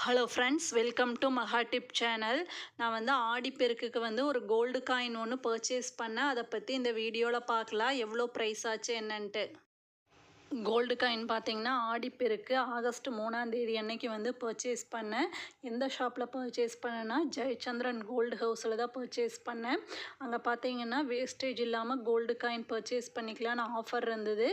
Hello friends, welcome to மகா tip channel. நான் வந்து ஆடிப்பெருக்குக்கு வந்து ஒரு கோல்டு காயின் ஒன்று பர்ச்சேஸ் பண்ணேன். அதை பற்றி இந்த வீடியோவில் பார்க்கலாம், எவ்வளோ ப்ரைஸ் ஆச்சு என்னன்ட்டு. கோல்டு காயின் பார்த்தீங்கன்னா ஆடிப்பெருக்கு ஆகஸ்ட் 3ஆம் தேதி அன்னைக்கு வந்து பர்ச்சேஸ் பண்ணேன். எந்த ஷாப்பில் பர்ச்சேஸ் பண்ணேன்னா ஜெயச்சந்திரன் கோல்டு ஹவுஸில் தான் பர்ச்சேஸ் பண்ணேன். அங்கே பார்த்தீங்கன்னா வேஸ்டேஜ் இல்லாமல் கோல்டு காயின் பர்ச்சேஸ் பண்ணிக்கலான்னு ஆஃபர் இருந்தது.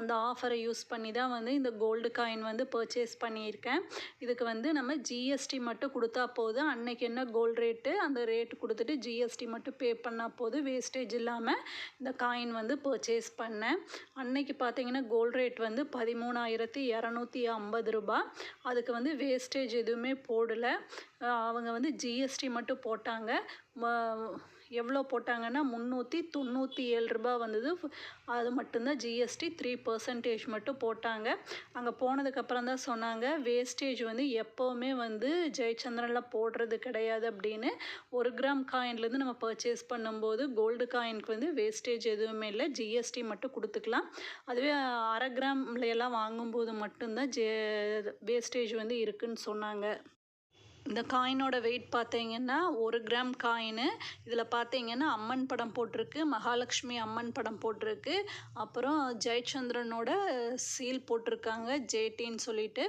அந்த ஆஃபரை யூஸ் பண்ணி தான் வந்து இந்த கோல்டு காயின் வந்து பர்ச்சேஸ் பண்ணியிருக்கேன். இதுக்கு வந்து நம்ம ஜிஎஸ்டி மட்டும் கொடுத்தா போதும். அன்னைக்கு என்ன கோல்டு ரேட்டு அந்த ரேட்டு கொடுத்துட்டு ஜிஎஸ்டி மட்டும் பே பண்ணால் போதும். வேஸ்டேஜ் இல்லாமல் இந்த காயின் வந்து பர்ச்சேஸ் பண்ணேன். அன்னைக்கு பார்த்தீங்கன்னா கோல்டு ரேட் வந்து 13,250 ரூபாய். அதுக்கு வந்து வேஸ்டேஜ் எதுவுமே போடலை. அவங்க வந்து ஜிஎஸ்டி மட்டும் போட்டாங்க. எவ்வளோ போட்டாங்கன்னா 397 ரூபாய் வந்தது. அது மட்டும்தான் ஜிஎஸ்டி 3% மட்டும் போட்டாங்க. அங்கே போனதுக்கப்புறம் தான் சொன்னாங்க வேஸ்டேஜ் வந்து எப்போவுமே வந்து ஜெயச்சந்திரனில் போடுறது கிடையாது அப்படின்னு. 1 கிராம் காயின்லேருந்து நம்ம பர்ச்சேஸ் பண்ணும்போது கோல்டு காயினுக்கு வந்து வேஸ்டேஜ் எதுவுமே இல்லை, ஜிஎஸ்டி மட்டும் கொடுத்துக்கலாம். அதுவே 1/2 கிராம்ல எல்லாம் வாங்கும்போது மட்டும்தான் வேஸ்டேஜ் வந்து இருக்குன்னு சொன்னாங்க. இந்த காயினோட வெயிட் பார்த்தீங்கன்னா 1 கிராம் காயினு. இதில் பார்த்தீங்கன்னா அம்மன் படம் போட்டிருக்கு, மகாலட்சுமி அம்மன் படம் போட்டிருக்கு, அப்புறம் ஜெயச்சந்திரனோட சீல் போட்டிருக்காங்க ஜேடின்னு சொல்லிட்டு.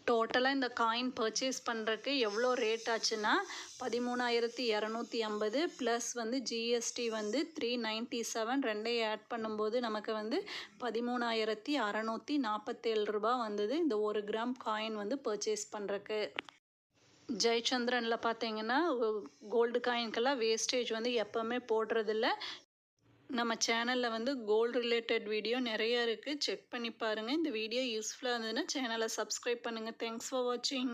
டோட்டலாக இந்த காயின் பர்ச்சேஸ் பண்ணுறதுக்கு எவ்வளோ ரேட் ஆச்சுன்னா 13,250 ப்ளஸ் வந்து ஜிஎஸ்டி வந்து 397, ரெண்டையும் ஆட் பண்ணும்போது நமக்கு வந்து 13,647 ரூபாய் வந்தது இந்த 1 கிராம் காயின் வந்து பர்ச்சேஸ் பண்ணுறக்கு. ஜெயச்சந்திரனில் பார்த்தீங்கன்னா கோல்டு காயின்கெல்லாம் வேஸ்டேஜ் வந்து எப்போவுமே போடுறதில்ல. நம்ம சேனலில் வந்து கோல்டு ரிலேட்டட் வீடியோ நிறைய இருக்குது, செக் பண்ணி பாருங்கள். இந்த வீடியோ யூஸ்ஃபுல்லாக இருந்ததுன்னா சேனலை சப்ஸ்கிரைப் பண்ணுங்கள். தேங்க்ஸ் ஃபார் வாட்சிங்.